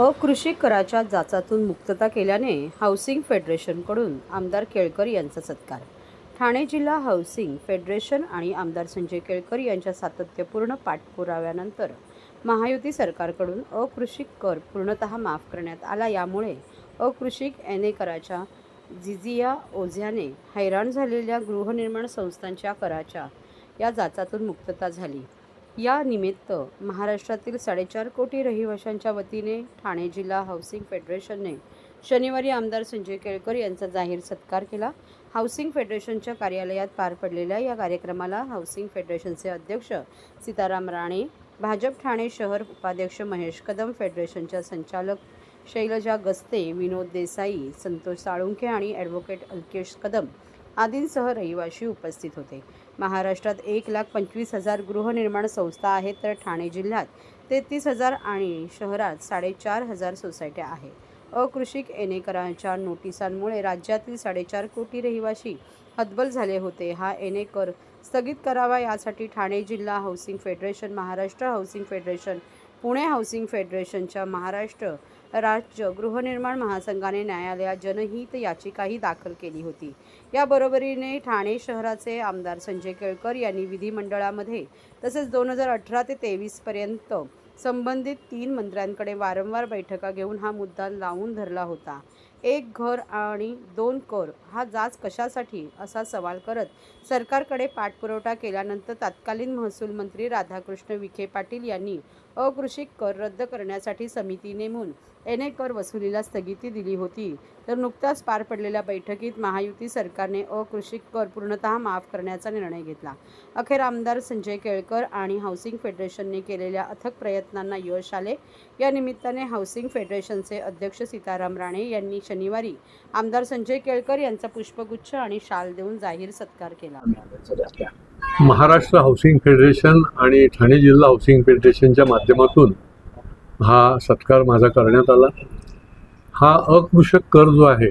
अकृषी कराच्या जाचातून मुक्तता केल्याने हाऊसिंग फेडरेशनकडून आमदार केळकर यांचा सत्कार. ठाणे जिल्हा हाऊसिंग फेडरेशन आणि आमदार संजय केळकर यांच्या सातत्यपूर्ण पाठपुराव्यानंतर महायुती सरकारकडून अकृषी कर पूर्णतः माफ करण्यात आला. यामुळे अकृषी एन कराच्या जिजिया ओझ्याने हैराण झालेल्या गृहनिर्माण संस्थांच्या कराच्या या जाचातून मुक्तता झाली. या निमित्त महाराष्ट्रातील 4.5 कोटी रहिवाशांच्या वतीने ठाणे जिल्हा हाऊसिंग फेडरेशनने शनिवारी आमदार संजय केळकर यांचा जाहीर सत्कार केला. हाऊसिंग फेडरेशनच्या कार्यालयात पार पडलेल्या या कार्यक्रमाला हाऊसिंग फेडरेशनचे अध्यक्ष सीताराम राणे, भाजप ठाणे शहर उपाध्यक्ष महेश कदम, फेडरेशनच्या संचालक शैलजा गस्ते, विनोद देसाई, संतोष साळुंखे आणि ॲडव्होकेट अल्केश कदम आदींसह रहिवाशी उपस्थित होते. महाराष्ट्रात 1,25,000 गृहनिर्माण संस्था आहेत, तर ठाणे जिल्ह्यात 33,000 आणि शहरात 4,500 सोसायट्या आहेत. अकृषी एन कराच्या नोटिसांमुळे राज्यातील 4.5 कोटी रहिवाशी हतबल झाले होते. हा एन कर स्थगित करावा यासाठी ठाणे जिल्हा housing federation, Maharashtra housing federation, Pune housing फेडरेशनच्या महाराष्ट्र राज्य गृहनिर्माण महासंघाने न्यायालयात जनहित याचिकाही दाखल केली होती. याबरोबरीने ठाणे शहराचे आमदार संजय केळकर यांनी विधिमंडळामध्ये तसेच 2018 ते 2023 पर्यंत संबंधित 3 मंत्र्यांकडे वारंवार बैठका घेऊन हा मुद्दा लावून धरला होता. 1 घर आणि 2 कर हा जाच कशासाठी असा सवाल करत सरकारकडे पाठपुरावा केल्यानंतर तत्कालीन महसूल मंत्री राधाकृष्ण विखे पाटील यांनी अकृषी कर रद्द करण्यासाठी समिती नेमून एन कर वसुलीला स्थगिती दिली होती. तर नुकत्याच पार पडलेल्या बैठकीत महायुती सरकारने अकृषी कर पूर्णतः माफ करण्याचा निर्णय घेतला. अखेर आमदार संजय केळकर आणि हाऊसिंग फेडरेशनने केलेल्या अथक प्रयत्नांना यश आले. या निमित्ताने हाऊसिंग फेडरेशनचे अध्यक्ष सीताराम राणे यांनी शनिवारी आमदार संजय केळकर यांचा पुष्पगुच्छ आणि शाल देऊन जाहीर सत्कार केला. महाराष्ट्र हाऊसिंग फेडरेशन आणि ठाणे जिल्हा हाऊसिंग फेडरेशनच्या माध्यमातून हा सत्कार माझा करण्यात आला. हा अकृषक कर जो आहे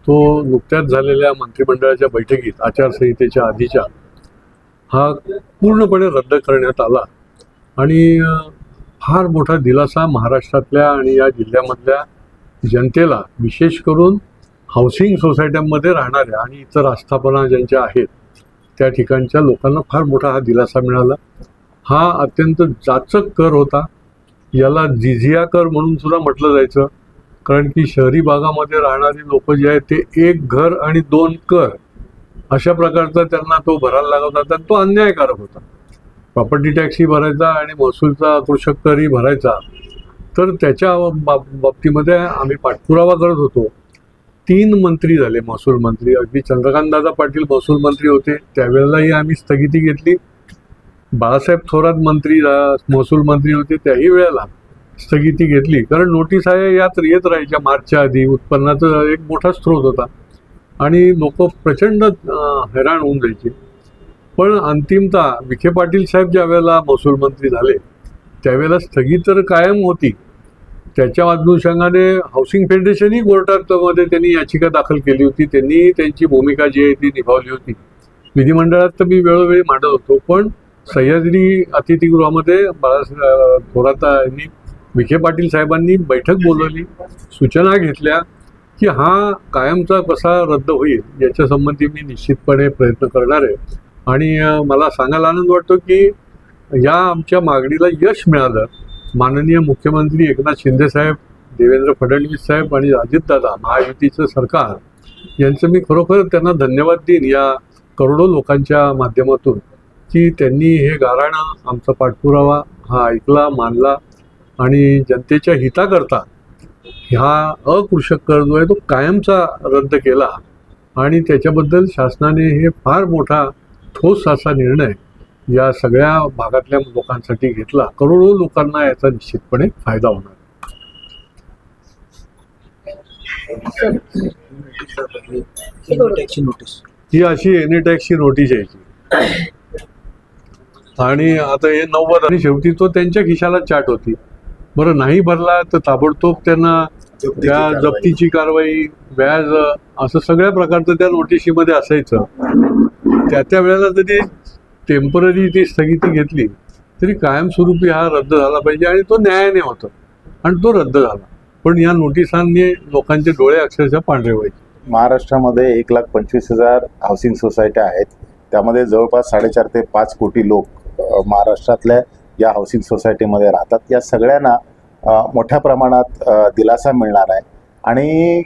तो नुकत्याच झालेल्या मंत्रिमंडळाच्या बैठकीत आचारसंहितेच्या आधीच्या हा पूर्णपणे रद्द करण्यात आला आणि फार मोठा दिलासा महाराष्ट्रातल्या आणि या जिल्ह्यामधल्या जनतेला, विशेष करून हाऊसिंग सोसायट्यांमध्ये राहणाऱ्या आणि इतर आस्थापना ज्यांच्या आहेत त्या ठिकाणच्या लोकांना फार मोठा हा दिलासा मिळाला. हा अत्यंत जाचक कर होता. याला जिजिया कर म्हणून सुद्धा म्हटलं जायचं, कारण की शहरी भागामध्ये राहणारी लोक जे आहेत ते 1 घर आणि 2 कर अशा प्रकारचा त्यांना तो भरायला लागत होता. तो अन्यायकारक होता. प्रॉपर्टी टॅक्सही भरायचा आणि महसूलचा अकृषक करही भरायचा. तर त्याच्या बाबतीमध्ये आम्ही पाठपुरावा करत होतो. 3 मंत्री झाले महसूल मंत्री. अगदी चंद्रकांतदादा पाटील महसूल मंत्री होते त्यावेळेलाही आम्ही स्थगिती घेतली. बाळासाहेब थोरात महसूल मंत्री होते त्याही वेळेला स्थगिती घेतली, कारण नोटीस आहे यात येत राहायच्या मार्चच्या आधी. उत्पन्नाचा एक मोठा स्रोत होता आणि लोक प्रचंड हैराण होऊन जायचे. पण अंतिमतः विखे पाटील साहेब ज्या वेळेला महसूल मंत्री झाले त्यावेळेला स्थगित तर कायम होती. त्याच्या अनुषंगाने हाऊसिंग फेडरेशनही कोर्टामध्ये त्यांनी याचिका दाखल केली होती. त्यांनी त्यांची भूमिका जी आहे ती निभावली होती. विधिमंडळात तर मी वेळोवेळी मांडत होतो, पण सह्याद्री अतिथीगृहामध्ये बाळासाहेब थोरात यांनी, विखे पाटील साहेबांनी बैठक बोलवली, सूचना घेतल्या की हा कायमचा कसा रद्द होईल याच्यासंबंधी मी निश्चितपणे प्रयत्न करणार आहे. आणि मला सांगायला आनंद वाटतो की या आमच्या मागणीला यश मिळालं. माननीय मुख्यमंत्री एकनाथ शिंदे साहेब, देवेंद्र फडणवीस साहेब आणि अजितदादा महायुतीचं सरकार यांचं मी खरोखर त्यांना धन्यवाद देईन या करोडो लोकांच्या माध्यमातून, की त्यांनी हे गाऱ्हाणं आमचा पाठपुरावा हा ऐकला, मानला आणि जनतेच्या हिताकरता ह्या अकृषक कर जो आहे तो कायमचा रद्द केला. आणि त्याच्याबद्दल शासनाने हे फार मोठा ठोस असा निर्णय या सगळ्या भागातल्या लोकांसाठी घेतला. करोडो लोकांना याचा निश्चितपणे फायदा होणार. ही अशी एन टॅक्सची नोटीस यायची आणि आता हे 90 आणि शेवटी तो त्यांच्या खिशाला चाट होती. बरं, नाही भरला तर ताबडतोब त्यांना त्या जप्तीची कारवाई, व्याज असं सगळ्या प्रकारचं त्या नोटिशीमध्ये असायचं. त्या वेळेला जरी टेम्पररी ती स्थगिती घेतली तरी कायमस्वरूपी हा रद्द झाला पाहिजे आणि तो न्यायाने होता आणि तो रद्द झाला. पण या नोटिसांनी लोकांचे डोळे अक्षरशः पांढरे व्हायचे. महाराष्ट्रामध्ये 1,25,000 हाऊसिंग सोसायट्या आहेत. त्यामध्ये जवळपास 4.5 ते 5 कोटी लोक महाराष्ट्रातल्या या हाऊसिंग सोसायटीमध्ये राहतात. या सगळ्यांना मोठ्या प्रमाणात दिलासा मिळणार आहे आणि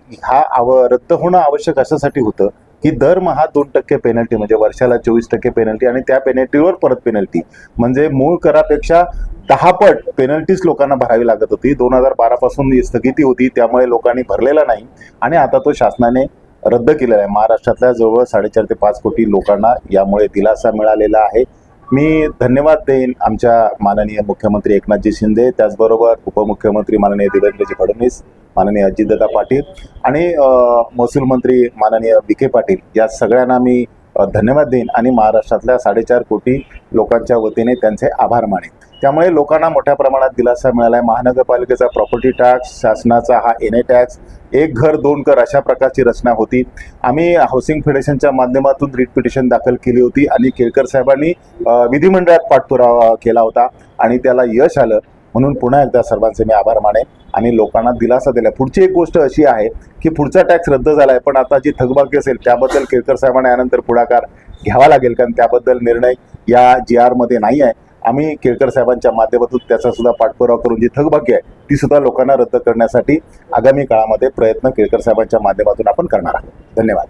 रद्द होणं आवश्यक अशासाठी होतं की दरमहा 2% पेनल्टी, म्हणजे वर्षाला 24% पेनल्टी आणि त्या पेनल्टीवर परत पेनल्टी, म्हणजे मूळ करापेक्षा 10 पट पेनल्टीज लोकांना भरावी लागत होती. 2012 पासून ही स्थगिती होती, त्यामुळे लोकांनी भरलेला नाही आणि आता तो शासनाने रद्द केलेला आहे. महाराष्ट्रातल्या जवळ 4.5 ते 5 कोटी लोकांना यामुळे दिलासा मिळालेला आहे. मी धन्यवाद देईन आमच्या माननीय मुख्यमंत्री एकनाथजी शिंदे, त्याचबरोबर उपमुख्यमंत्री माननीय देवेंद्रजी फडणवीस, माननीय अजितदादा पाटील आणि महसूल मंत्री माननीय विखे पाटील, या सगळ्यांना मी धन्यवाद देईन आणि महाराष्ट्रातल्या 4.5 कोटी लोकांच्या वतीने त्यांचे आभार मानेन. त्यामुळे लोकांना मोठ्या प्रमाणात दिलासा मिळाला आहे. महानगरपालिकेचा प्रॉपर्टी टॅक्स, शासनाचा हा एनए टॅक्स, एक घर दोन कर अशा प्रकारची रचना होती. आम्ही हाऊसिंग फेडरेशनच्या माध्यमातून रिट पिटिशन दाखल केली होती आणि केळकर साहेबांनी विधिमंडळात पाठपुरावा केला होता आणि त्याला यश आलं. म्हणून पुन्हा एकदा सर्वांचे मी आभार मानेन आणि लोकांना दिलासा दिला. पुढची एक गोष्ट अशी आहे की पुढचा टॅक्स रद्द झाला आहे, पण आता जी थकबाकी असेल त्याबद्दल केळकर साहेबांना यानंतर पुढाकार घ्यावा लागेल, कारण त्याबद्दल निर्णय या GR मध्ये नाही आहे. आम्ही केळकर साहेबांच्या माध्यमातून त्याचा सुद्धा पाठपुरावा करून जी थकबाकी आहे ती सुद्धा लोकांना रद्द करण्यासाठी आगामी काळामध्ये प्रयत्न केळकर साहेबांच्या माध्यमातून आपण करणार आहोत. धन्यवाद.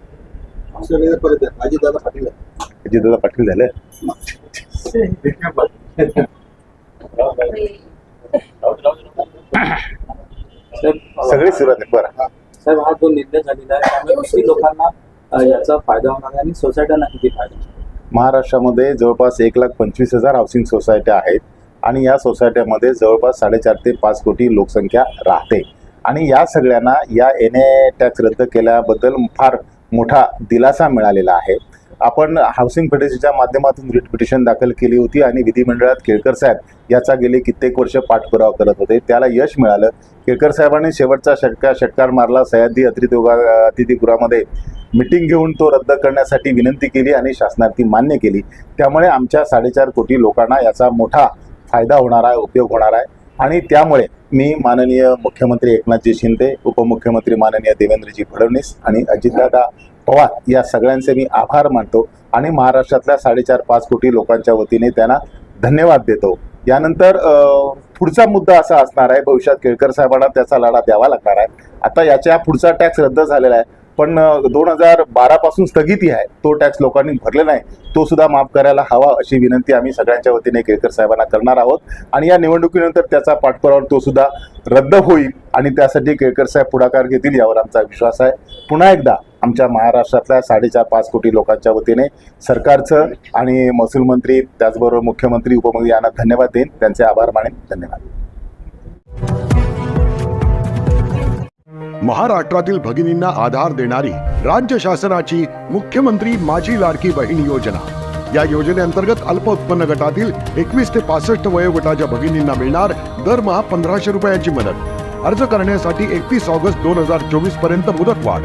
अजितदादा पाटील झाले. सगळे सुरुवात आहे. बरं साहेब, हा जो निर्णय झालेला आहे त्यामुळे किती लोकांना याचा फायदा होणार आहे आणि सोसायट्यांना किती फायदा होणार? महाराष्ट्रामध्ये जवळपास 1,25,000 हाऊसिंग सोसायट्या आहेत आणि या सोसायट्यामध्ये जवळपास 4.5 ते 5 कोटी लोकसंख्या राहते आणि या सगळ्यांना या एनए टॅक्स रद्द केल्याबद्दल फार मोठा दिलासा मिळालेला आहे. आपण हाऊसिंग फेडरेशनच्या माध्यमातून रिट पिटिशन दाखल केली होती आणि विधिमंडळात केळकर साहेब याचा गेले कित्येक वर्ष पाठपुरावा करत होते. त्याला यश मिळालं. केळकर साहेबांनी शेवटचा षटकार मारला. सह्याद्री अतिथीगृहामध्ये मीटिंग घेऊन तो रद्द करण्यासाठी विनंती केली आणि शासनाने ती मान्य केली. त्यामुळे आमच्या 4.5 कोटी लोकांना याचा मोठा फायदा होणार आहे, उपयोग होणार आहे आणि त्यामुळे मी माननीय मुख्यमंत्री एकनाथजी शिंदे, उपमुख्यमंत्री माननीय देवेंद्रजी फडणवीस आणि अजितदादा पवार या सगळ्यांचे मी आभार मानतो आणि महाराष्ट्रातल्या 4.5-5 कोटी लोकांच्या वतीने त्यांना धन्यवाद देतो. यानंतर पुढचा मुद्दा असा असणार आहे, भविष्यात केळकर साहेबांना त्याचा लढा द्यावा लागणार आहे. आता याच्या पुढचा टॅक्स रद्द झालेला आहे, पण 2012 पासून स्थगिती आहे. तो टॅक्स लोकांनी भरलेला नाही, तो सुद्धा माफ करायला हवा अशी विनंती आम्ही सगळ्यांच्या वतीने केळकर साहेबांना करणार आहोत आणि या निवडणुकीनंतर त्याचा पाठपुरावा तो सुद्धा रद्द होईल आणि त्यासाठी केळकर साहेब पुढाकार घेतील यावर आमचा विश्वास आहे. पुन्हा एकदा आमच्या महाराष्ट्रातल्या 4.5-5 कोटी लोकांच्या वतीने सरकारचं आणि महसूल मंत्री, त्याचबरोबर मुख्यमंत्री, उपमुख्यमंत्री यांना धन्यवाद देईन, त्यांचे आभार मानेन. धन्यवाद. महाराष्ट्रातील भगिनींना आधार देणारी राज्य शासनाची मुख्यमंत्री माझी लाडकी बहीण योजना. या योजनेअंतर्गत अल्प उत्पन्न गटातील 21 ते 65 वयोगटाच्या भगिनींना मिळणार दरमहा 1,500 रुपयांची मदत. अर्ज करण्यासाठी 31 ऑगस्ट 2024 पर्यंत मुदतवाढ.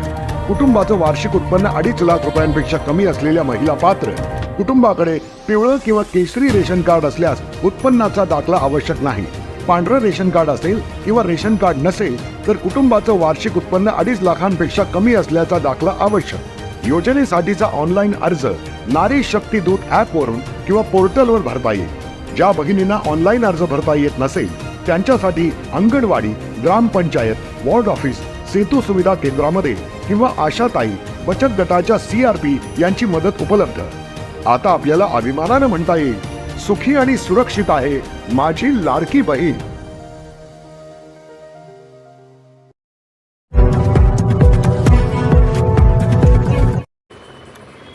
कुटुंबाचं वार्षिक उत्पन्न 2.5 लाख रुपयांपेक्षा कमी असलेल्या महिला पात्र. कुटुंबाकडे पिवळं किंवा केशरी रेशन कार्ड असल्यास उत्पन्नाचा दाखला आवश्यक नाही. पांढरं रेशन कार्ड असेल किंवा रेशन कार्ड नसेल तर कुटुंबाचं वार्षिक उत्पन्न 2.5 लाखांपेक्षा कमी असल्याचा दाखला आवश्यक. योजनेसाठीचा ऑनलाईन अर्ज नारी शक्ती दूत ॲपवरून किंवा पोर्टलवर भरता येईल. ज्या भगिनींना ऑनलाईन अर्ज भरता येत नसेल त्यांच्यासाठी अंगणवाडी, ग्रामपंचायत, वॉर्ड ऑफिस, सेतू सुविधा केंद्रामध्ये किंवा आशाताई बचत गटाच्या CRP यांची मदत उपलब्ध. आता आपल्याला अभिमानानं म्हणता येईल, सुखी आणि सुरक्षित आहे माझी लाडकी बहीण.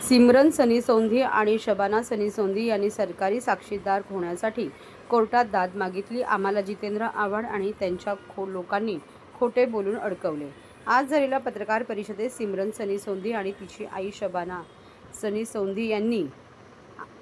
सिमरन सनी सोंधी आणि शबाना सनी सोंधी यांनी सरकारी साक्षीदार होण्यासाठी कोर्टात दाद मागितली. आम्हाला जितेंद्र आव्हाड आणि त्यांच्या लोकांनी खोटे बोलून अडकवले. आज झालेल्या पत्रकार परिषदेत सिमरन सनी सोंधी आणि तिची आई शबाना सनी सोंधी यांनी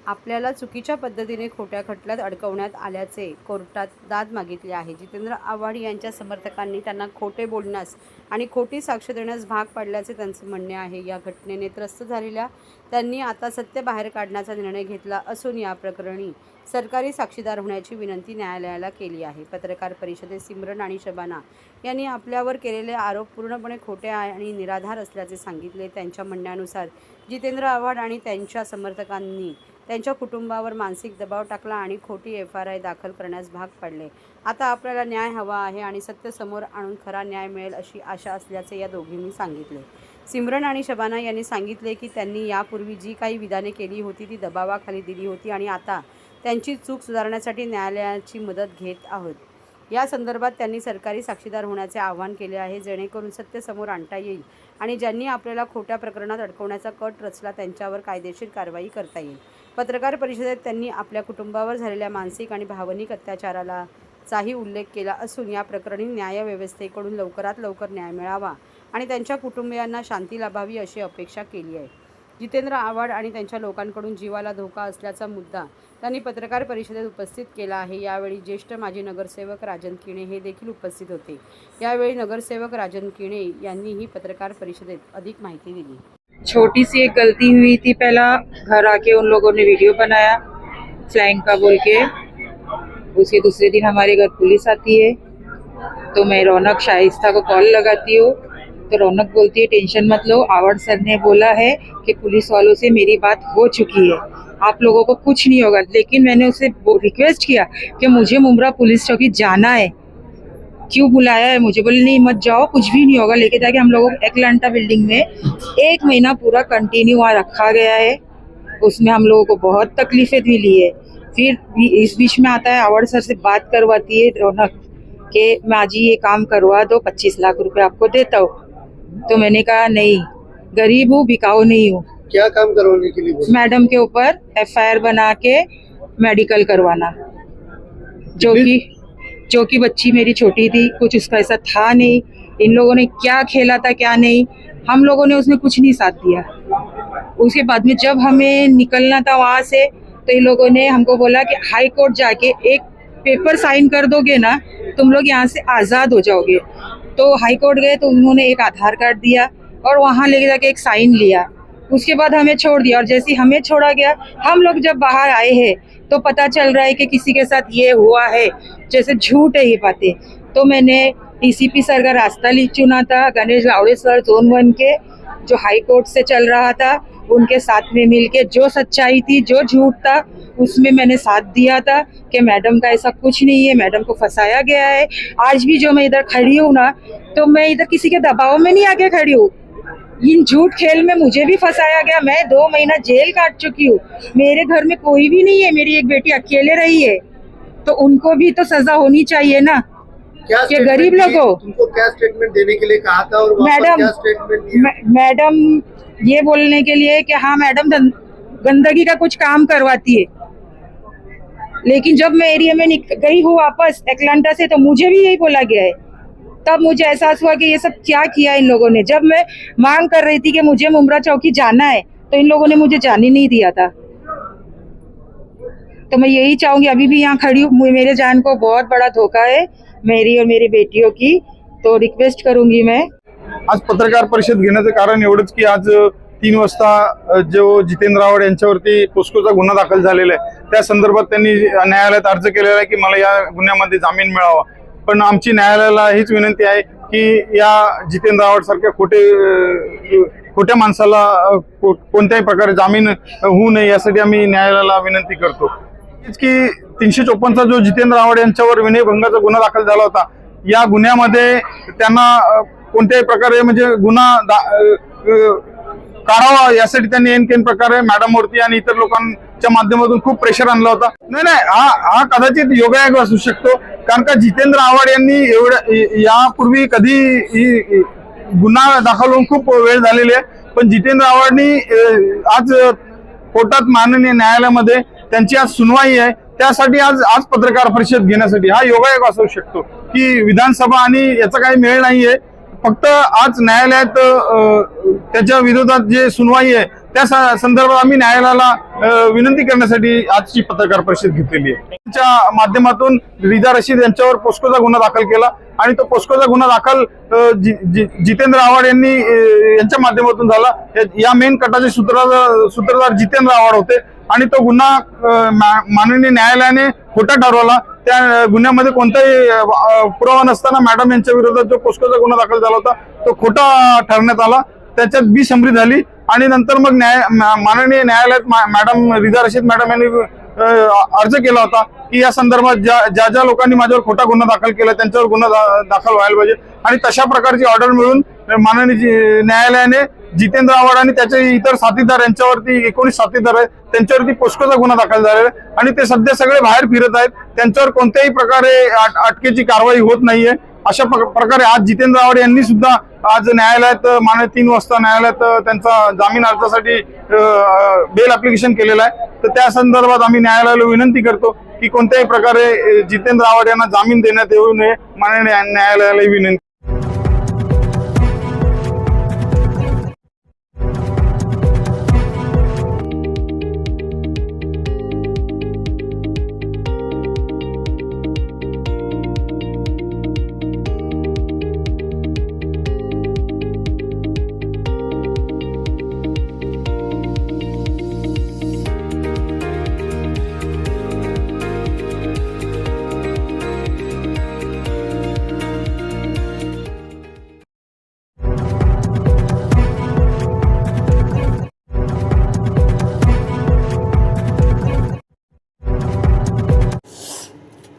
आपल्याला चुकीच्या पद्धतीने खोट्या खटल्यात अडकवण्यात आल्याचे कोर्टात दाद मागितली आहे. जितेंद्र आव्हाड यांच्या समर्थकांनी त्यांना खोटे बोलण्यास आणि खोटी साक्ष देण्यास भाग पाडल्याचे त्यांचे म्हणणे आहे. या घटनेने त्रस्त झालेल्या त्यांनी आता सत्य बाहेर काढण्याचा निर्णय घेतला असून या प्रकरणी सरकारी साक्षीदार होण्याची विनंती न्यायालयाला केली आहे. पत्रकार परिषदेत सिमरन आणि शबाना यांनी आपल्यावर केलेले आरोप पूर्णपणे खोटे आणि निराधार असल्याचे सांगितले. त्यांच्या म्हणण्यानुसार जितेंद्र आव्हाड आणि त्यांच्या समर्थकांनी त्यांच्या कुटुंबावर मानसिक दबाव टाकला आणि खोटी FRI दाखल करण्यास भाग पाडले. आता आपल्याला न्याय हवा आहे आणि सत्य समोर आणून खरा न्याय मिळेल अशी आशा असल्याचे या दोघींनी सांगितले. सिमरन आणि शबाना यांनी सांगितले की त्यांनी यापूर्वी जी काही विधाने केली होती ती दबावाखाली दिली होती आणि आता त्यांची चूक सुधारण्यासाठी न्यायालयाची मदत घेत आहोत. या संदर्भात त्यांनी सरकारी साक्षीदार होण्याचे आवाहन केले आहे, जेणेकरून सत्य समोर आणता येईल आणि ज्यांनी आपल्याला खोट्या प्रकरणात अडकवण्याचा कट रचला त्यांच्यावर कायदेशीर कारवाई करता येईल. पत्रकार परिषदेत त्यांनी आपल्या कुटुंबावर झालेल्या मानसिक आणि भावनिक अत्याचाराला चाही उल्लेख केला असून या प्रकरणी न्यायव्यवस्थेकडून लवकरात लवकर न्याय मिळावा आणि त्यांच्या कुटुंबियांना शांती लाभावी अशी अपेक्षा केली आहे. जितेंद्र आव्हाड आणि त्यांच्या लोकांकडून जीवाला धोका असल्याचा मुद्दा त्यांनी पत्रकार परिषदेत उपस्थित केला आहे. यावेळी ज्येष्ठ माजी नगरसेवक राजन किणे हे देखील उपस्थित होते. यावेळी नगरसेवक राजन किणे यांनीही पत्रकार परिषदेत अधिक माहिती दिली. छोटी सी एक गलती हुई थी, पहला घर आके उन लोगों ने वीडियो बनाया फ्लैंक का बोल के, उसके दूसरे दिन हमारे घर पुलिस आती है तो मैं रौनक शाइस्ता को कॉल लगाती हूँ तो रौनक बोलती है टेंशन मत लो, आव्हाड सर ने बोला है कि पुलिस वालों से मेरी बात हो चुकी है, आप लोगों को कुछ नहीं होगा। लेकिन मैंने उसे रिक्वेस्ट किया कि मुझे मुमरा पुलिस चौकी जाना है, क्यों बुलाया है मुझे, बोले नहीं मत जाओ कुछ भी नहीं होगा। लेके जाके हम लोगों को एकलांटा बिल्डिंग में 1 महीना पूरा कंटिन्यू वहाँ रखा गया है, उसमें हम लोगों को बहुत तकलीफें मिली है। फिर इस बीच में आता है आव्हाड सर से बात करवाती है रौनक कि माँ जी ये काम करवा दो, 25 लाख रुपए आपको देता हूँ। तो मैंने कहा नहीं, गरीब हूँ, बिकाऊ नहीं हूँ। क्या काम करवाने के लिए बोला? मैडम के ऊपर FIR बना के मेडिकल करवाना, जो कि बच्ची मेरी छोटी थी, कुछ उसका ऐसा था नहीं। इन लोगों ने क्या खेला था क्या नहीं, हम लोगों ने उसमें कुछ नहीं साथ दिया। उसके बाद में जब हमें निकलना था वहाँ से तो इन लोगों ने हमको बोला कि हाई कोर्ट जाके एक पेपर साइन कर दोगे ना, तुम लोग यहाँ से आज़ाद हो जाओगे। तो हाई कोर्ट गए तो उन्होंने एक आधार कार्ड दिया और वहाँ लेके जाके एक साइन लिया, उसके बाद हमें छोड़ दिया। और जैसे हमें छोड़ा गया, हम लोग जब बाहर आए हैं तो पता चल रहा है कि किसी के साथ ये हुआ है, जैसे झूठ है ये बातें। तो मैंने DCP सर का रास्ता चुना था, गणेश गावड़े सर जोन 1 के जो हाई कोर्ट से चल रहा था उनके साथ में मिलके जो सच्चाई थी, जो झूठ था, उसमें मैंने साथ दिया था कि मैडम का ऐसा कुछ नहीं है, मैडम को फंसाया गया है। आज भी जो मैं इधर खड़ी हूँ ना, तो मैं इधर किसी के दबाव में नहीं आके खड़ी हूँ, इन झूठ खेल में मुझे भी फंसाया गया। मैं 2 महीना जेल काट चुकी हूँ, मेरे घर में कोई भी नहीं है, मेरी एक बेटी अकेले रही है, तो उनको भी तो सजा होनी चाहिए ना। क्या कि गरीब लोगों तुमको क्या स्टेटमेंट देने के लिए कहा था और वहाँ पर क्या स्टेटमेंट दिया? मैडम ये बोलने के लिए कि हाँ मैडम गंदगी का कुछ काम करवाती है। लेकिन जब मैं एरिया में गई हूँ वापस एकलांटा से, तो मुझे भी यही बोला गया है। तब मुझे एहसास हुआ कि ये सब क्या किया इन लोगों ने। जब मैं मांग कर रही थी कि मुझे मुमरा चौकी जाना है, तो इन लोगों ने मुझे जाने नहीं दिया था। तो मैं यही चाहूंगी, अभी भी यहाँ खड़ी हूँ, मेरे जान को बहुत बड़ा धोखा है मेरी और मेरी बेटियों की, तो रिक्वेस्ट करूंगी मैं। आज पत्रकार परिषद घेण्याचं कारण एवढंच की आज 3 वाजता जो जितेंद्र आव्हाड यांच्यावरती पोस्कोचा गुन्हा दाखल झालेला आहे, त्या संदर्भात त्यांनी न्यायालयात अर्ज केलेला आहे की मला या गुन्ह्यामध्ये जामीन मिळावा। पण आमची न्यायालयाला हीच विनंती आहे की या जितेंद्र आव्हाड सारख्या खोट्या माणसाला कोणत्याही प्रकारे जामीन होऊ नये यासाठी आम्ही न्यायालयाला विनंती करतो। की 354 चा जो जितेंद्र आव्हाड यांच्यावर विनयभंगाचा गुन्हा दाखल झाला होता, या गुन्ह्यामध्ये त्यांना कोणत्याही प्रकारे म्हणजे गुन्हा काढावा यासाठी त्यांनी एन प्रकारे मॅडमवरती आणि इतर लोकांच्या माध्यमातून खूप प्रेशर आणला होता। नाही हा कदाचित योगायोग असू शकतो, कारण का जितेंद्र आव्हाड यांनी यापूर्वी कधी गुन्हा दाखल होऊन खूप वेळ झालेली आहे, पण जितेंद्र आव्हाडनी आज कोर्टात माननीय न्यायालयामध्ये त्यांची आज सुनवाई आहे, त्यासाठी आज पत्रकार परिषद घेण्यासाठी हा योगायोग असू शकतो की विधानसभा आणि याचा काही मेळ नाहीये। फक्त आज न्यायालयात त्याच्या विरोधात जे सुनवाई आहे त्या संदर्भात आम्ही न्यायालयाला विनंती करण्यासाठी आजची पत्रकार परिषद घेतलेली आहे. त्यांच्या माध्यमातून रिजा रशीद यांच्यावर पोस्कोचा गुन्हा दाखल केला आणि तो पोस्कोचा गुन्हा दाखल जितेंद्र आव्हाड यांच्या माध्यमातून झाला. या मेन कटाचे सूत्रधार जितेंद्र आव्हाड होते आणि तो गुन्हा माननीय न्यायालयाने खोटा ठरवला. त्या गुन्ह्यामध्ये कोणताही पुरावा नसताना मॅडम यांच्या विरोधात जो पोस्कोचा गुन्हा दाखल झाला होता तो खोटा ठरण्यात आला. त्याच्यात बिसंमती झाली आणि नंतर मग माननीय न्यायालयात मॅडम रिजा रशीद मॅडम यांनी अर्ज केला होता की या संदर्भात ज्या लोकांनी माझ्यावर खोटा गुन्हा दाखल केला त्यांच्यावर गुन्हा दाखल व्हायला पाहिजे. आणि तशा प्रकारची ऑर्डर मिळून माननीय न्यायालयाने जितेंद्र आव्हाड आणि त्याचे इतर साथीदार यांच्यावरती 19 साथीदार आहेत त्यांच्यावरती पोस्कोचा गुन्हा दाखल झालेला आहे आणि ते सध्या सगळे बाहेर फिरत आहेत. त्यांच्यावर कोणत्याही प्रकारे अटकेची कारवाई होत नाहीये. अशा प्रकारे आज जितेंद्र आव्हाड यांनी सुद्धा आज न्यायालयात 3 वाजता न्यायालयात त्यांचा जामीन अर्जासाठी बेल ऍप्लिकेशन केलेला आहे. तर त्या संदर्भात आम्ही न्यायालयाला विनंती करतो की कोणत्याही प्रकारे जितेंद्र आव्हाड यांना जामीन देण्यात येऊ नये. माननीय न्यायालयाला विनंती.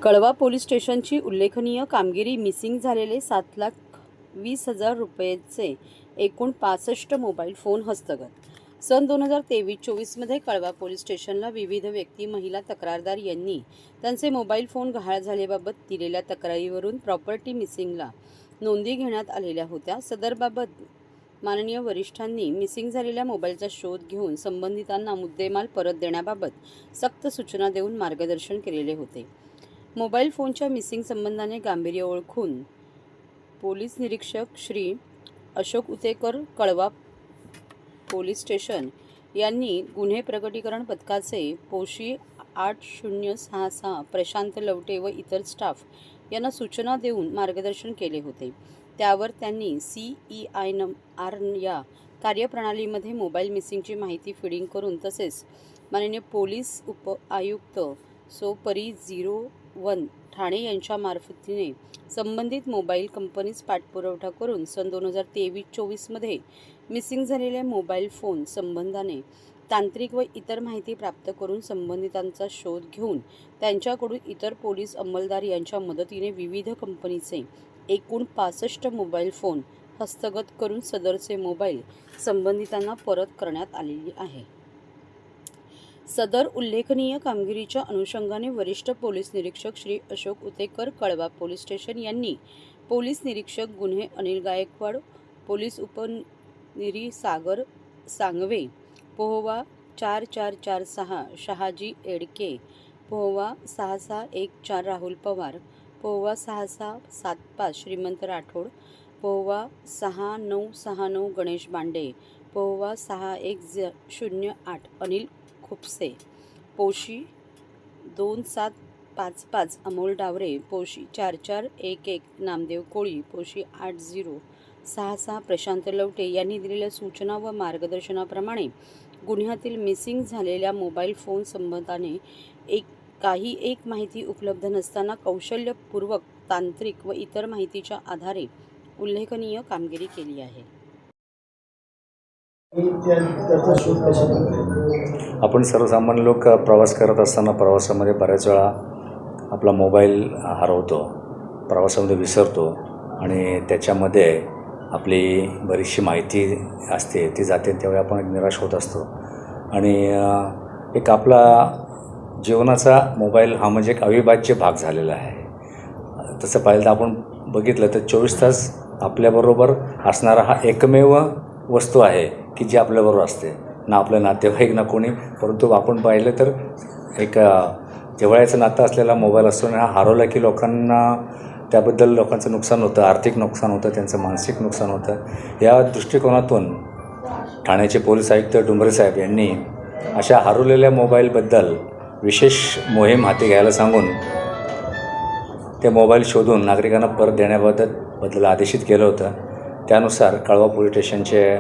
कळवा पोलीस स्टेशनची उल्लेखनीय कामगिरी. मिसिंग झालेले 7,20,000 रुपयेचे एकूण 65 मोबाईल फोन हस्तगत. सन 2023-24 कळवा पोलीस स्टेशनला विविध व्यक्ती महिला तक्रारदार यांनी त्यांचे मोबाईल फोन गहाळ झाल्याबाबत दिलेल्या तक्रारीवरून प्रॉपर्टी मिसिंगला नोंदी घेण्यात आलेल्या होत्या. सदरबाबत माननीय वरिष्ठांनी मिसिंग झालेल्या मोबाईलचा शोध घेऊन संबंधितांना मुद्देमाल परत देण्याबाबत सक्त सूचना देऊन मार्गदर्शन केलेले होते. मोबाईल फोनच्या मिसिंग संबंधाने गांभीर्य ओळखून पोलीस निरीक्षक श्री अशोक उतेकर कळवा पोलीस स्टेशन यांनी गुन्हे प्रकटीकरण पथकाचे पोशी 8066 प्रशांत लवटे व इतर स्टाफ यांना सूचना देऊन मार्गदर्शन केले होते. त्यावर त्यांनी CEIR या कार्यप्रणालीमध्ये मोबाईल मिसिंगची माहिती फीडिंग करून तसेच माननीय पोलीस उपआयुक्त परी 01 ठाणे यांच्या मार्फतीने संबंधित मोबाईल कंपनीस पाठपुरावा करून सन 2023-24 मिसिंग झालेल्या मोबाईल फोन संबंधाने तांत्रिक व इतर माहिती प्राप्त करून संबंधितांचा शोध घेऊन त्यांच्याकडून इतर पोलीस अंमलदार यांच्या मदतीने विविध कंपनीचे एकूण 65 मोबाईल फोन हस्तगत करून सदरचे मोबाईल संबंधितांना परत करण्यात आलेली आहे. सदर उल्लेखनीय कामगिरीच्या अनुषंगाने वरिष्ठ पोलीस निरीक्षक श्री अशोक उतेकर कळवा पोलीस स्टेशन यांनी पोलीस निरीक्षक गुन्हे अनिल गायकवाड, पोलीस उपनिरीक्षक सांगवे, पोहवा 4446 शहाजी एडके, पोहवा 6614 राहुल पवार, पोहवा 6675 श्रीमंत राठोड, पोहवा 6969 गणेश बांडे, पोहवा 6108 अनिल खुपसे, पोशी 2755 अमोल डावरे, पोशी 4411 नामदेव कोळी, पोशी 8066 प्रशांत लवटे यांनी दिलेल्या सूचना व मार्गदर्शनाप्रमाणे गुन्ह्यातील मिसिंग झालेल्या मोबाईल फोन संबंधाने एक माहिती उपलब्ध नसताना कौशल्यपूर्वक तांत्रिक व इतर माहितीच्या आधारे उल्लेखनीय कामगिरी केली आहे. आपण सर्वसामान्य लोक प्रवास करत असताना प्रवासामध्ये बऱ्याच वेळा आपला मोबाईल हरवतो, प्रवासामध्ये विसरतो आणि त्याच्यामध्ये आपली बरीचशी माहिती असते ती जाते. त्यावेळी आपण निराश होत असतो आणि एक आपला जीवनाचा मोबाईल हा म्हणजे एक अविभाज्य भाग झालेला आहे. तसं पाहिलं तर आपण बघितलं तर 24 तास आपल्याबरोबर असणारा हा एकमेव वस्तू आहे की जी आपल्याबरोबर असते. ना आपलं नातेवाईक ना कोणी, परंतु आपण पाहिलं तर एक जिव्हाळ्याचं नातं असलेला मोबाईल असतो आणि हा हरवला की लोकांना त्याबद्दल लोकांचं नुकसान होतं, आर्थिक नुकसान होतं, त्यांचं मानसिक नुकसान होतं. या दृष्टिकोनातून ठाण्याचे पोलीस आयुक्त डुंबरे साहेब यांनी अशा हरवलेल्या मोबाईलबद्दल विशेष मोहीम हाती घ्यायला सांगून ते मोबाईल शोधून नागरिकांना परत देण्याबद्दल आदेशित केलं होतं. त्यानुसार कळवा पोलीस स्टेशनचे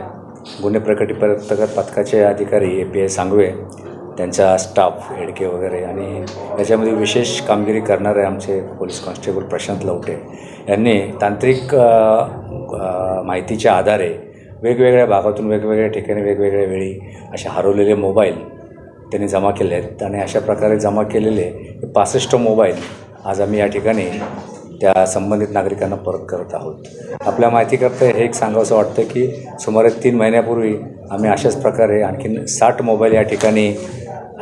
गुन्हे प्रकटीकरण पथकाचे अधिकारी API सांगवे, त्यांचा स्टाफ हेडके वगैरे आणि याच्यामध्ये विशेष कामगिरी करणारे आमचे पोलीस कॉन्स्टेबल प्रशांत लवटे यांनी तांत्रिक माहितीच्या आधारे वेगवेगळ्या भागातून वेगवेगळ्या ठिकाणी वेगवेगळ्या वेळी असे हरवलेले मोबाईल त्यांनी जमा केले आहेत. आणि अशा प्रकारे जमा केलेले 65 मोबाईल आज आम्ही या ठिकाणी त्या संबंधित नागरिकांना परत करत आहोत. आपल्या माहितीकरता हे एक सांगावंसं वाटतं की सुमारे 3 महिन्यापूर्वी आम्ही अशाच प्रकारे आणखीन 60 मोबाईल या ठिकाणी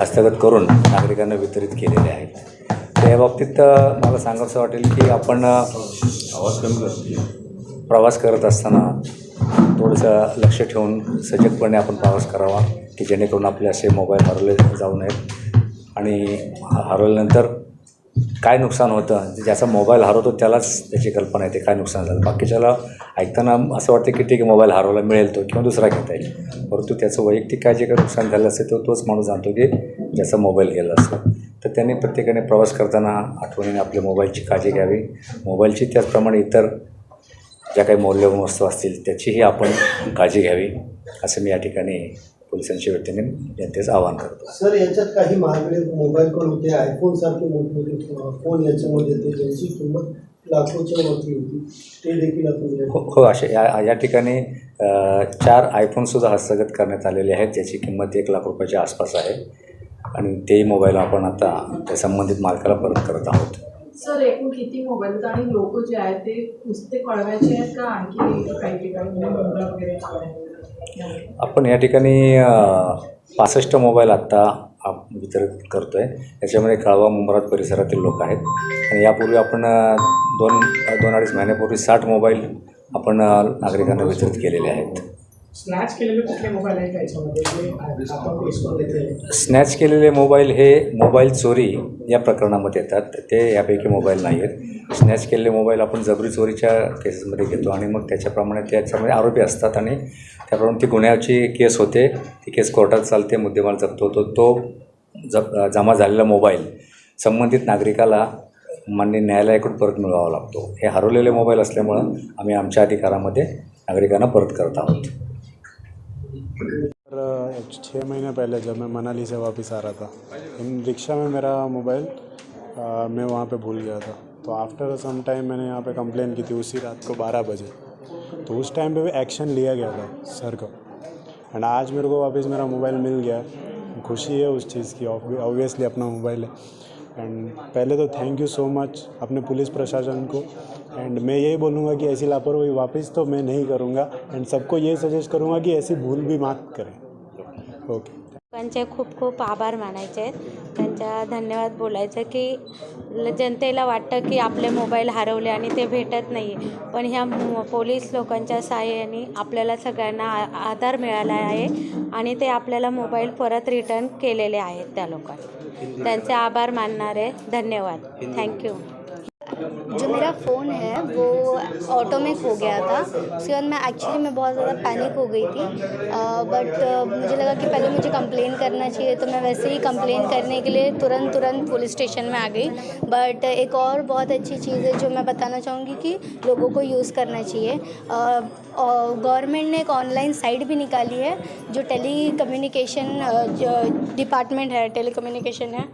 हस्तगत करून नागरिकांना वितरित केलेले आहेत. त्या बाबतीत मला सांगावंसं वाटेल की आपण प्रवास करत असताना थोडंसं लक्ष ठेवून सजगपणे आपण प्रवास करावा की जेणेकरून आपले असे मोबाईल हरवले जाऊ नयेत. आणि हरवल्यानंतर काय नुकसान होतं, ज्याचा मोबाईल हरवतो त्यालाच त्याची कल्पना येते काय नुकसान झालं. बाकीच्याला ऐकताना असं वाटतं की ठीक आहे मोबाईल हरवला मिळेल तो किंवा दुसरा घेता येईल, परंतु त्याचं वैयक्तिक काय जे काही नुकसान झालं असेल तोच माणूस जाणतो की ज्याचा मोबाईल गेला असेल. तर त्यांनी प्रत्येकाने प्रवास करताना आठवणीने आपल्या मोबाईलची काळजी घ्यावी. मोबाईलची त्याचप्रमाणे इतर ज्या काही मौल्यवान वस्तू असतील त्याचीही आपण काळजी घ्यावी असं मी या ठिकाणी पोलिसांच्या वतीने जनतेचं आवाहन करतो. सर, याच्यात काही महागडे मोबाईल पण होते, आयफोन सारखे मोठमोठे फोन याच्यामध्ये होते ज्यांची किंमत लाखोच्या वरती होती, ते देखील आपण हो असे या ठिकाणी 4 आयफोनसुद्धा हस्तगत करण्यात आलेले आहेत ज्याची किंमत 1 लाख रुपयाच्या आसपास आहे. आणि तेही मोबाईल आपण आता त्या संबंधित मालकाला परत करत आहोत. सर, एकूण किती मोबाईल आहेत आणि लोक जे आहेत ते नुसते कळवायचे आहेत का आणखी काही ठिकाणी मुंबई वगैरे आपण या ठिकाणी 65 मोबाईल आत्ता वितरित करतो आहे. याच्यामध्ये कळवा मुंब्रा परिसरातील लोक आहेत. आणि यापूर्वी आपण 2-2.5 महिन्यापूर्वी 60 मोबाईल आपण नागरिकांना वितरित केलेले आहेत. स्नॅच केलेले कुठले मोबाईल आहेत याच्यामध्ये? स्नॅच केलेले मोबाईल हे मोबाईल चोरी या प्रकरणामध्ये येतात, ते यापैकी मोबाईल नाही आहेत. स्नॅच केलेले मोबाईल आपण जबरी चोरीच्या केसेसमध्ये घेतो आणि मग त्याच्यामध्ये आरोपी असतात आणि त्याप्रमाणे ती गुन्ह्याची केस होते. ती केस कोर्टात चालते, मुद्देमाल जप्त होतो. तो जमा झालेला मोबाईल संबंधित नागरिकाला मान्य न्यायालयाकडून परत मिळवावा लागतो. हे हरवलेले मोबाईल असल्यामुळं आम्ही आमच्या अधिकारामध्ये नागरिकांना परत करत आहोत. 6 महीने पहले जब मैं मनाली से वापस आ रहा था, इन रिक्शा में मेरा मोबाइल मैं वहाँ पे भूल गया था. तो आफ्टर सम टाइम मैंने यहाँ पे कंप्लेन की थी उसी रात को 12 बजे. तो उस टाइम पे भी एक्शन लिया गया था सर को. एंड आज मेरे को वापस मेरा मोबाइल मिल गया. खुशी है उस चीज़ की, ऑब्वियसली अपना मोबाइल है. एंड पहले तो थैंक यू सो मच अपने पुलिस प्रशासन को. एंड मैं यही बोलूँगा कि ऐसी लापरवाही वापस तो मैं नहीं करूँगा. एंड सबको ये सजेस्ट करूँगा की ऐसी भूल भी मत करें. ओके. लोकांचे खूप खूप आभार मानायचे आहेत. त्यांच्या धन्यवाद बोलायचं की जनतेला वाटतं की आपले मोबाईल हरवले आणि ते भेटत नाही, पण ह्या पोलीस लोकांच्या सहाय्याने आपल्याला सगळ्यांना आधार मिळाला आहे आणि ते आपल्याला मोबाईल परत रिटर्न केलेले आहेत. त्या लोकांनी त्यांचे आभार मानणारे. धन्यवाद. थँक्यू. जो मेरा फ़ोन है वो ऑटो में खो गया था. उसके बाद मैं बहुत ज़्यादा पैनिक हो गई थी. बट मुझे लगा कि पहले मुझे कंप्लेन करना चाहिए, तो मैं वैसे ही कंप्लेन करने के लिए तुरंत पुलिस स्टेशन में आ गई. बट एक और बहुत अच्छी चीज़ है जो मैं बताना चाहूँगी कि लोगों को यूज़ करना चाहिए. गवर्नमेंट ने एक ऑनलाइन साइट भी निकाली है जो टेलीकम्युनिकेशन डिपार्टमेंट है, टेलीकम्युनिकेशन है,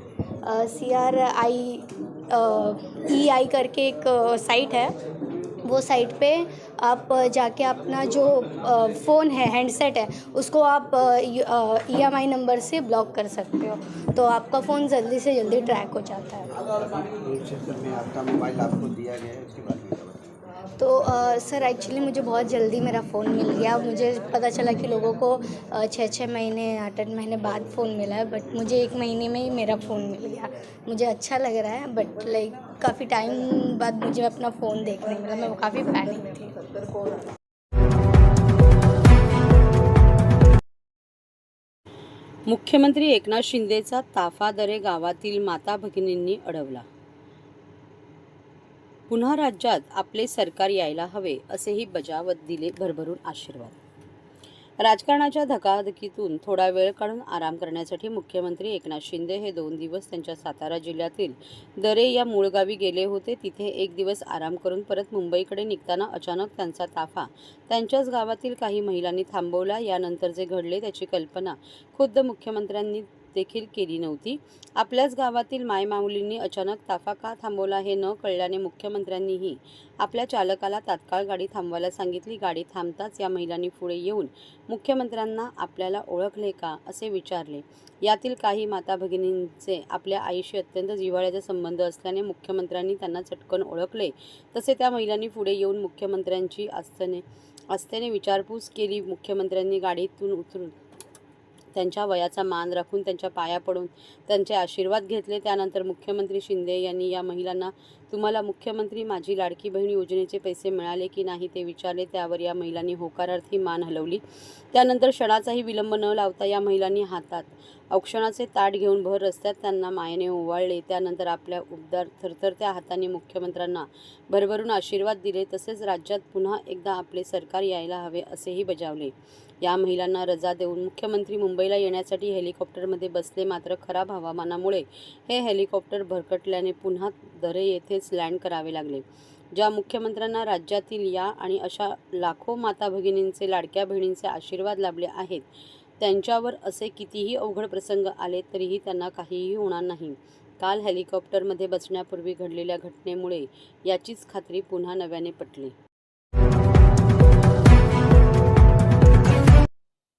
CRIEI करके एक साइट है. वो साइट पे आप जाके अपना जो फ़ोन है, हैंडसेट है, उसको आप EMI नंबर से ब्लॉक कर सकते हो, तो आपका फ़ोन जल्दी से जल्दी ट्रैक हो जाता है. आपका मोबाइल आपको दिया गया है, उसके बाद तो सर एक्चुअली मुझे बहुत जल्दी मेरा फ़ोन मिल गया. मुझे पता चला कि लोगों को 6-6 महीने 8-8 महीने बाद फ़ोन मिला है, बट मुझे 1 महीने में ही मेरा फ़ोन मिल गया. मुझे अच्छा लग रहा है, बट लाइक काफ़ी टाइम बाद मुझे अपना फ़ोन देखने मिला. मैं काफ़ी पैनिक थी. मुख्यमंत्री एकनाथ शिंदेचा ताफा दरे गावातील माता भगिनींनी अडवला. पुन्हा राज्यात आपले सरकार यायला हवे असेही बजावत दिले भरभरून आशीर्वाद. राजकारणाच्या धकाधकीतून थोडा वेळ काढून आराम करण्यासाठी मुख्यमंत्री एकनाथ शिंदे हे 2 दिवस त्यांच्या सातारा जिल्ह्यातील दरे या मूळ गावी गेले होते. तिथे 1 दिवस आराम करून परत मुंबईकडे निघताना अचानक त्यांचा ताफा त्यांच्याच गावातील काही महिलांनी थांबवला. यानंतर जे घडले त्याची कल्पना खुद्द मुख्यमंत्र्यांनी देखील केली नव्हती. आपल्याच गावातील मायमाऊलींनी अचानक ताफा का थांबवला हे न कळल्याने मुख्यमंत्र्यांनीही आपल्या चालकाला तात्काळ गाडी थांबवायला सांगितली. गाडी थांबताच या महिलांनी पुढे येऊन मुख्यमंत्र्यांना आपल्याला ओळखले का असे विचारले. यातील काही माता भगिनींचे आपल्या आईशी अत्यंत जिव्हाळ्याचा संबंध असल्याने मुख्यमंत्र्यांनी त्यांना चटकन ओळखले. तसे त्या महिलांनी पुढे येऊन मुख्यमंत्र्यांची आस्थेने विचारपूस केली. मुख्यमंत्र्यांनी गाडीतून उतरून त्यांच्या वयाचा मान राखून त्यांच्या पाया पडून त्यांचे आशीर्वाद घेतले. त्यानंतर मुख्यमंत्री शिंदे यांनी या महिलांना तुम्हाला मुख्यमंत्री माझी लाडकी बहीण योजनेचे पैसे मिळाले की नाही ते विचारले. त्यावर या महिलांनी होकारार्थी मान हलवली. त्यानंतर क्षणाचाही विलंब न लावता या महिलांनी हातात औक्षणाचे ताट घेऊन भर रस्त्यात त्यांना मायेने ओवाळले. त्यानंतर आपल्या उबदार थरथरत्या हातांनी मुख्यमंत्र्यांना भरभरून आशीर्वाद दिले. तसेच राज्यात पुन्हा एकदा आपले सरकार यायला हवे असेही बजावले. या महिलांना रजा देऊन मुख्यमंत्री मुंबईला येण्यासाठी हेलिकॉप्टरमध्ये बसले. मात्र खराब हवामानामुळे हे हेलिकॉप्टर भरकटल्याने पुन्हा दरे येथेच लँड करावे लागले. ज्या मुख्यमंत्र्यांना राज्यातील या आणि अशा लाखो माता भगिनींचे लाडक्या बहिणींचे आशीर्वाद लाभले आहेत त्यांच्यावर असे कितीही अवघड प्रसंग आले तरीही त्यांना काहीही होणार नाही. काल हेलिकॉप्टरमध्ये बसण्यापूर्वी घडलेल्या घटनेमुळे याचीच खात्री पुन्हा नव्याने पटली.